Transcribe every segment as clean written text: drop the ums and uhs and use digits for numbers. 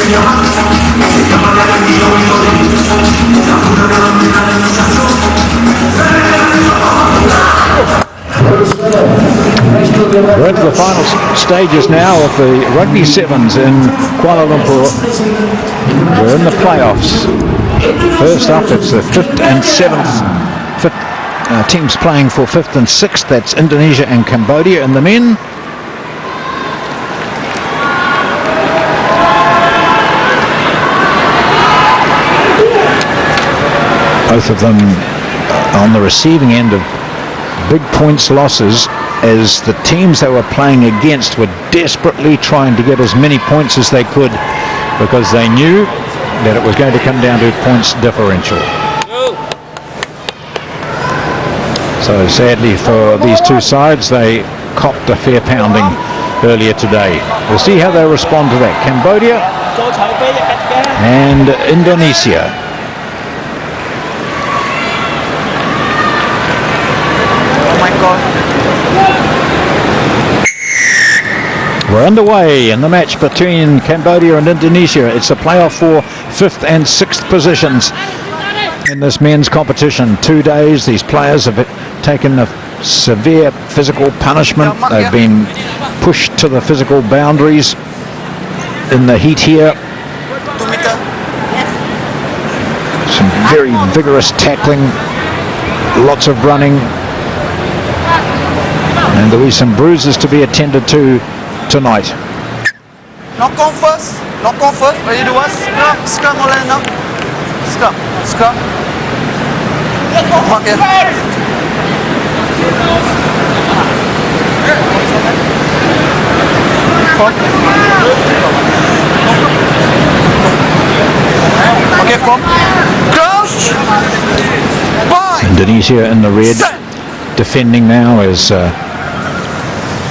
We're into the final stages now of the Rugby Sevens in Kuala Lumpur. We're in the playoffs. First up, it's the 5th and 7th teams playing for 5th and 6th. That's Indonesia and Cambodia in the men. Both of them on the receiving end of big points losses, as the teams they were playing against were desperately trying to get as many points as they could, because they knew that it was going to come down to points differential. So sadly for these two sides, they copped a fair pounding earlier today. We'll see how they respond to that. Cambodia and Indonesia. We're underway in the match between Cambodia and Indonesia. It's a playoff for 5th and 6th positions in this men's competition. 2 days, these players have taken a severe physical punishment. They've been pushed to the physical boundaries in the heat here. Some very vigorous tackling, lots of running, and there'll be some bruises to be attended to tonight. Knock on first. Ready to us? Scrum all in now. Scrum. Mark here. Okay, come. Crouch. Bye. Indonesia in the red. Defending now is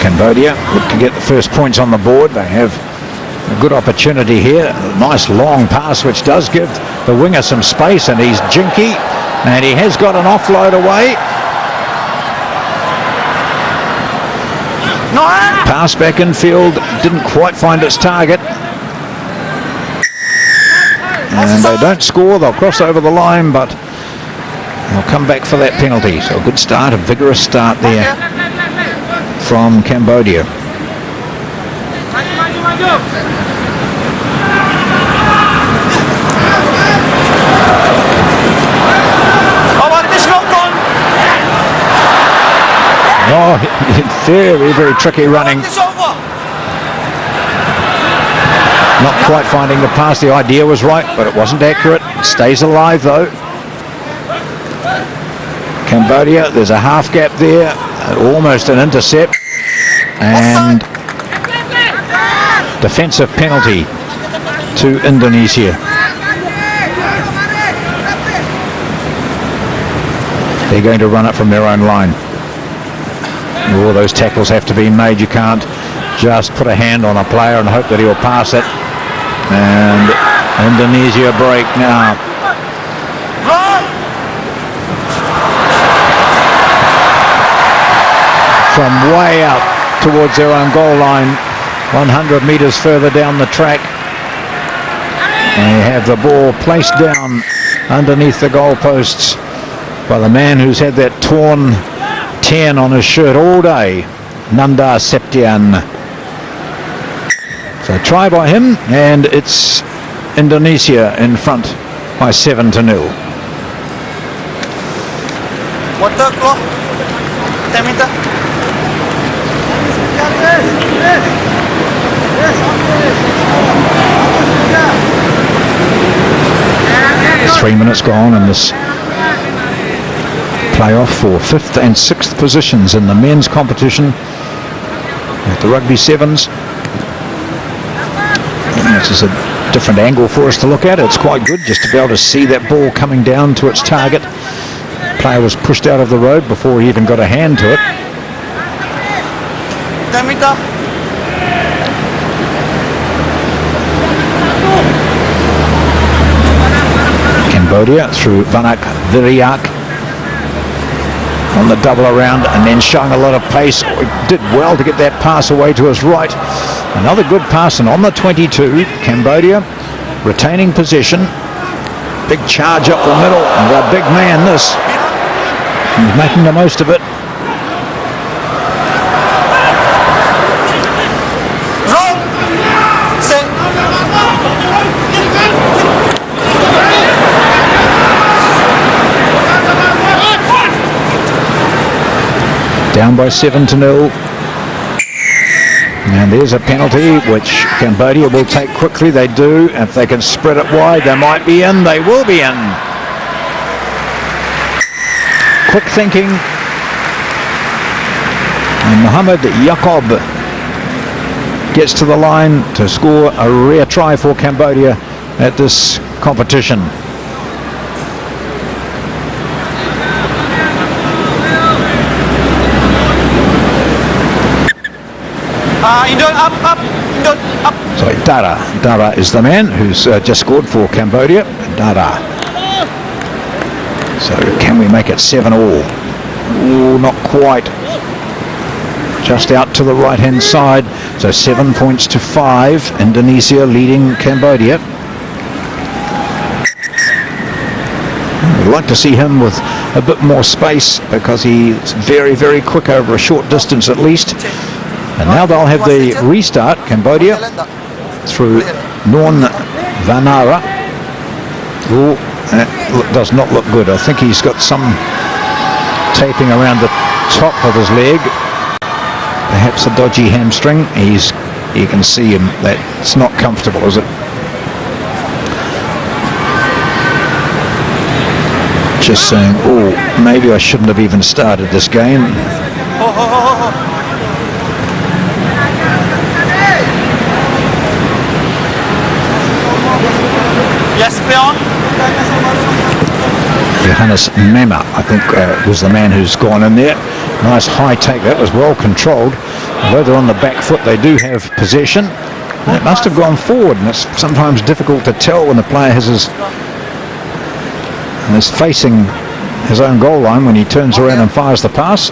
Cambodia. Look to get the first points on the board. They have a good opportunity here. A nice long pass which does give the winger some space, and he's jinky, and he has got an offload away. Pass back infield, didn't quite find its target, and they don't score. They'll cross over the line, but they'll come back for that penalty. So a good start, a vigorous start there from Cambodia. Oh, very, very tricky running. Not quite finding the pass. The idea was right, but it wasn't accurate. It stays alive though. Cambodia, there's a half gap there, almost an intercept, and defensive penalty to Indonesia. They're going to run it from their own line. All those tackles have to be made. You can't just put a hand on a player and hope that he'll pass it. And Indonesia break now. From way out towards their own goal line, 100 metres further down the track. And you have the ball placed down underneath the goalposts by the man who's had that torn 10 on his shirt all day, Nanda Septian. So try by him, and it's Indonesia in front by 7-0. Water clock. 10 meter. 3 minutes gone in this playoff for 5th and 6th positions in the men's competition at the Rugby Sevens. And this is a different angle for us to look at. It's quite good just to be able to see that ball coming down to its target. The player was pushed out of the road before he even got a hand to it. 10 meter. Cambodia through Vanak Viriak on the double around, and then showing a lot of pace. He did well to get that pass away to his right. Another good pass, and on the 22, Cambodia retaining possession. Big charge up the middle, and a big man this. He's making the most of it. Down by 7-0. And there's a penalty which Cambodia will take quickly. They do. If they can spread it wide, they might be in. They will be in. Quick thinking. And Mohamed Yaakob gets to the line to score a rare try for Cambodia at this competition. Up. Sorry, Dara is the man who's just scored for Cambodia. Dara. So can we make it 7-all? Oh, not quite. Just out to the right-hand side. So 7 points to 5. Indonesia leading Cambodia. We'd like to see him with a bit more space because he's very, very quick over a short distance at least. And now they'll have the restart, Cambodia, through Norn Vanara. Oh, that does not look good. I think he's got some taping around the top of his leg. Perhaps a dodgy hamstring. You can see him. That's not comfortable, is it? Just saying, oh, maybe I shouldn't have even started this game. Yes, beyond. Johannes Mema, I think, was the man who's gone in there. Nice high take. That was well controlled. Although they're on the back foot, they do have possession. And it must have gone forward, and it's sometimes difficult to tell when the player is facing his own goal line when he turns around and fires the pass.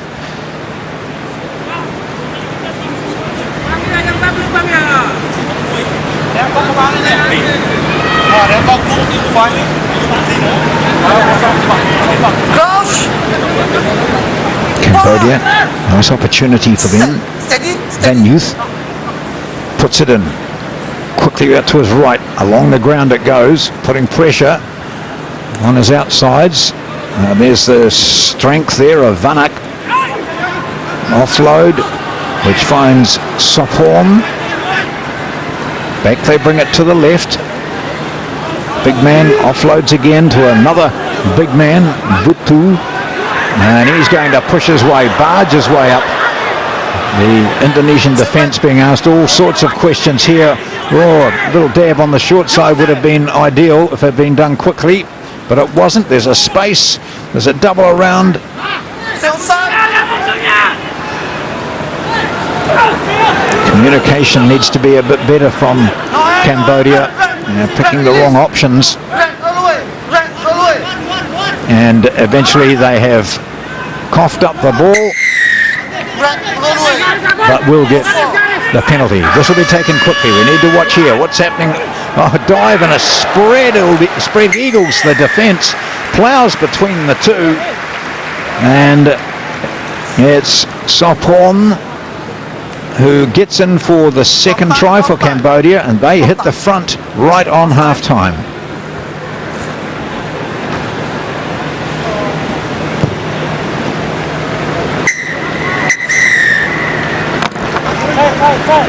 Cambodia, nice opportunity for them. Van Youth puts it in quickly out to his right. Along the ground it goes, putting pressure on his outsides. There's the strength there of Vanak. Offload, which finds Sophorn. Back they bring it to the left. Big man offloads again to another big man, Butu. And he's going to push his way, barge his way up. The Indonesian defence being asked all sorts of questions here. Oh, a little dab on the short side would have been ideal if it had been done quickly, but it wasn't. There's a space. There's a double around. Communication needs to be a bit better from Cambodia. Picking the wrong options. And eventually they have coughed up the ball, but will get the penalty. This will be taken quickly. We need to watch here. What's happening? Oh, a dive and a spread eagles the defence. Plows between the two. And it's Sophorn who gets in for the second try for Cambodia, and they hit the front right on half-time.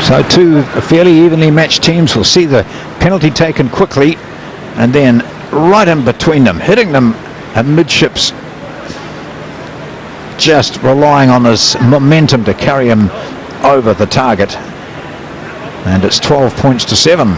So two fairly evenly matched teams will see the penalty taken quickly, and then right in between them, hitting them amidships, just relying on his momentum to carry him over the target. And it's 12 points to 7.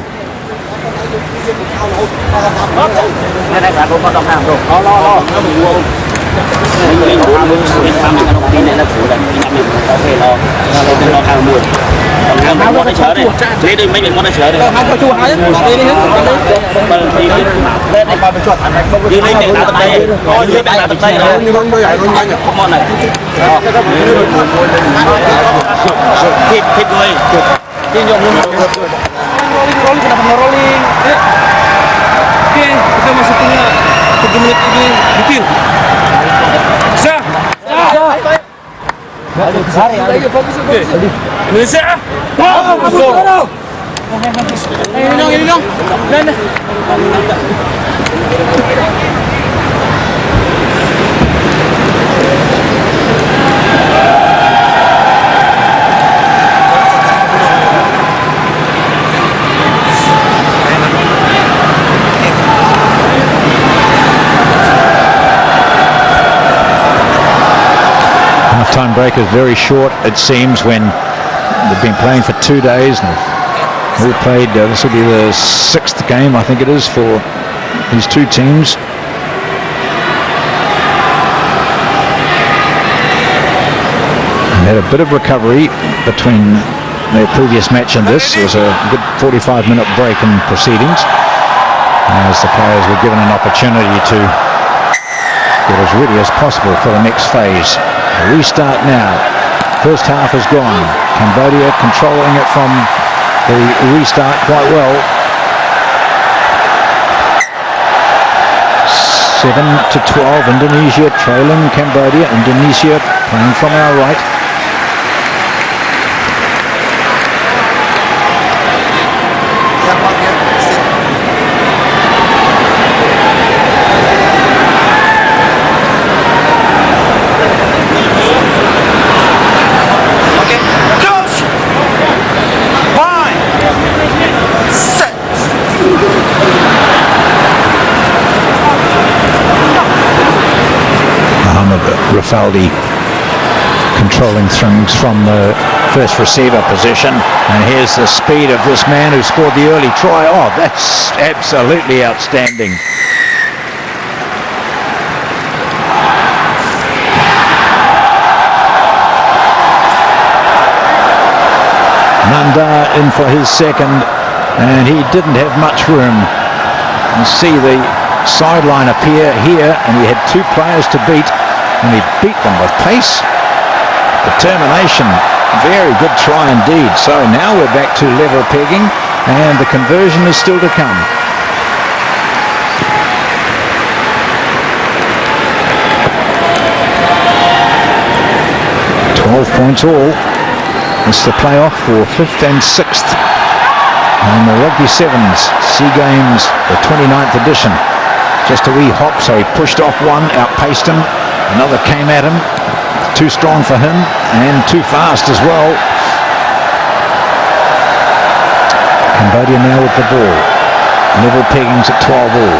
Half-time break is very short, it seems, when they've been playing for 2 days and they've all played. This will be the 6th game, I think it is, for these two teams. And had a bit of recovery between their previous match and this. It was a good 45-minute break in proceedings, as the players were given an opportunity to get as ready as possible for the next phase. A restart now. First half is gone. Cambodia controlling it from the restart quite well. 7-12, Indonesia trailing Cambodia. Indonesia playing from our right. Rafaldi controlling things from the first receiver position, and here's the speed of this man who scored the early try. Oh, that's absolutely outstanding. Nanda in for his second, and he didn't have much room. You see the sideline appear here, and he had two players to beat, and he beat them with pace, determination. Very good try indeed. So now we're back to level pegging, and the conversion is still to come. Points all. It's the playoff for 5th and 6th on the Rugby Sevens SEA Games, the 29th edition. Just a wee hop, so he pushed off one, outpaced him. Another came at him, too strong for him and too fast as well. Cambodia now with the ball. Level peggings at 12 all.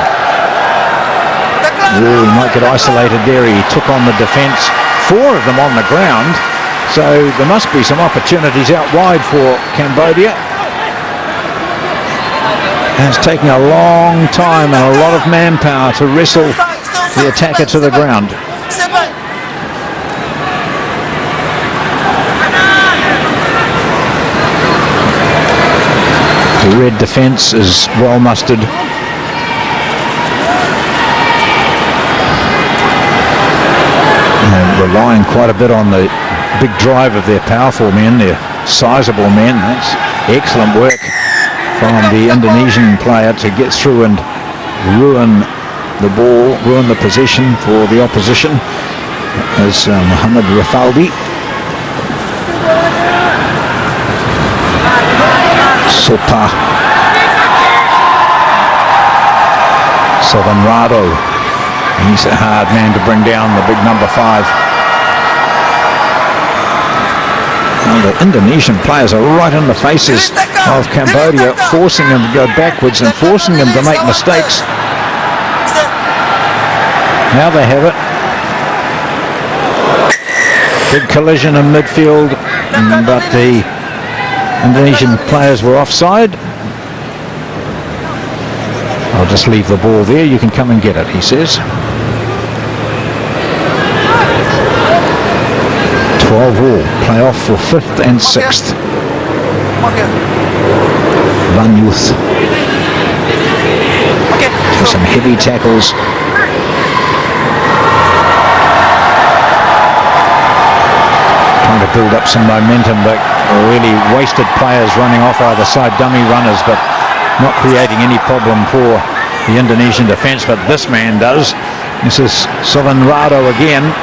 Ooh, he might get isolated there. He took on the defence. 4 of them on the ground. So there must be some opportunities out wide for Cambodia. And it's taking a long time and a lot of manpower to wrestle the attacker to the ground. The red defence is well mustered. And relying quite a bit on the big drive of their powerful men, their sizable men. That's excellent work from the Indonesian player to get through and ruin the ball, ruin the possession for the opposition. As Mohamed Rafaldi. Sopa. Savanrado. He's a hard man to bring down, the big number 5. Well, the Indonesian players are right in the faces of Cambodia, forcing them to go backwards and forcing them to make mistakes. Now they have it. Big collision in midfield, but the Indonesian players were offside. I'll just leave the ball there. You can come and get it, he says. 12 all. Playoff for 5th and 6th. Van Youth. Some heavy tackles. Trying to build up some momentum, but really wasted players running off either side, dummy runners, but not creating any problem for the Indonesian defence, but this man does. This is Savanrado again.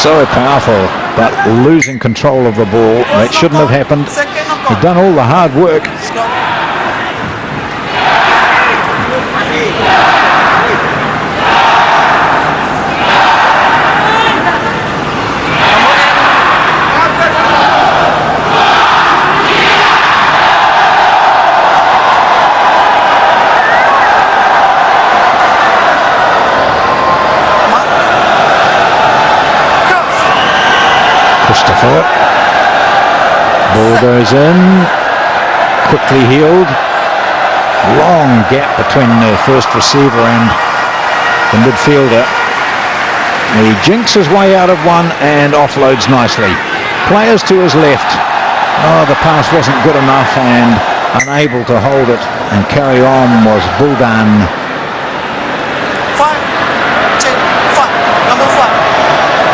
So powerful. but losing control of the ball. That shouldn't have happened. Second knock They've on. done all the hard work. Scrum. Christopher. Ball goes in. Quickly healed. Long gap between the first receiver and the midfielder. He jinks his way out of one and offloads nicely. Players to his left. Oh, the pass wasn't good enough, and unable to hold it and carry on was Buldan. 5. Check. 5. Number 5.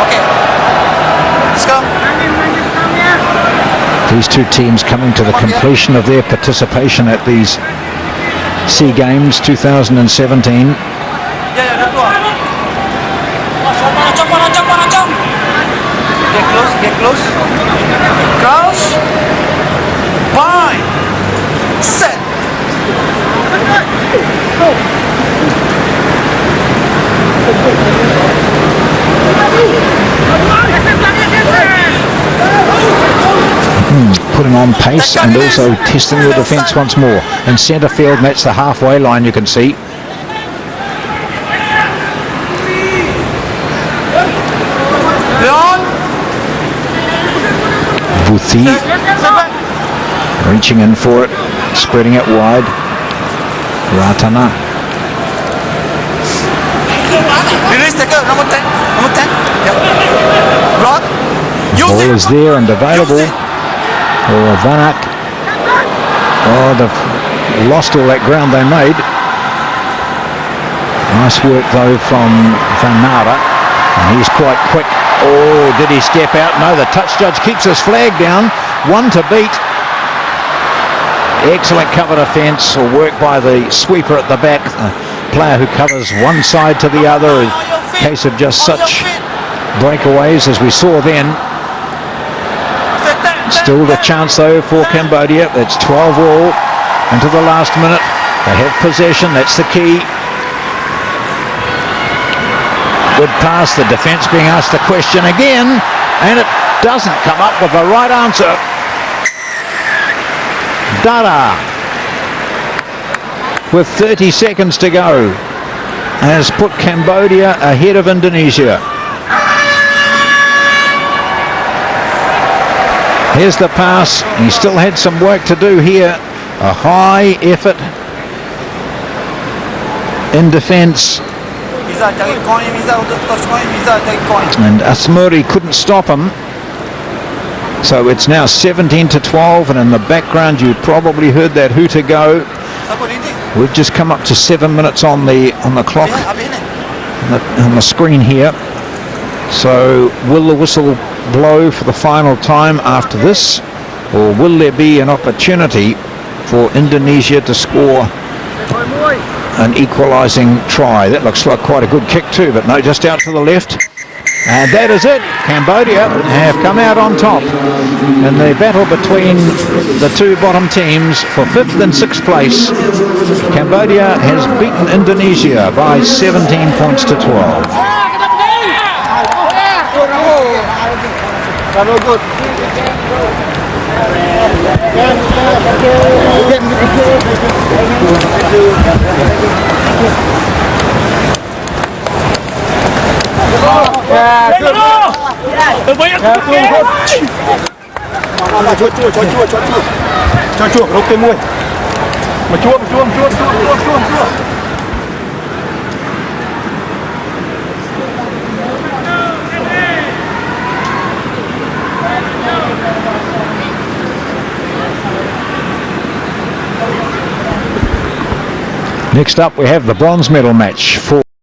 Okay. Scrum. These two teams coming to the completion of their participation at these SEA Games 2017. Ya, dah keluar. Get close. Crouch. Bind. Set. Putting on pace and also testing the defence once more. In centre field, and that's the halfway line, you can see. Leon. Buthi reaching in for it, spreading it wide. Ratana. Release tackle. Number 10. Number 10. Yep. Rod. Use Ball it. is there and available. Use it. Or Vanak. Oh, they've lost all that ground they made. Nice work though from Vanara. And he's quite quick. Oh, did he step out? No, the touch judge keeps his flag down. One to beat. Excellent cover defence or work by the sweeper at the back. The player who covers one side to the other. A case of just such breakaways as we saw then. Still the chance though for Cambodia. It's 12 all into the last minute. They have possession, that's the key. Good pass, the defence being asked the question again, and it doesn't come up with the right answer. Dada, with 30 seconds to go, has put Cambodia ahead of Indonesia. Here's the pass. He still had some work to do here. A high effort in defence. And Asmuri couldn't stop him. So it's now 17-12, and in the background you probably heard that hooter go. We've just come up to 7 minutes on the clock on the screen here. So will the whistle blow for the final time after this, or will there be an opportunity for Indonesia to score an equalising try? That looks like quite a good kick too, but no, just out to the left. And that is it. Cambodia have come out on top in the battle between the two bottom teams for 5th and 6th place. Cambodia has beaten Indonesia by 17 points to 12. Good. Next up we have the bronze medal match for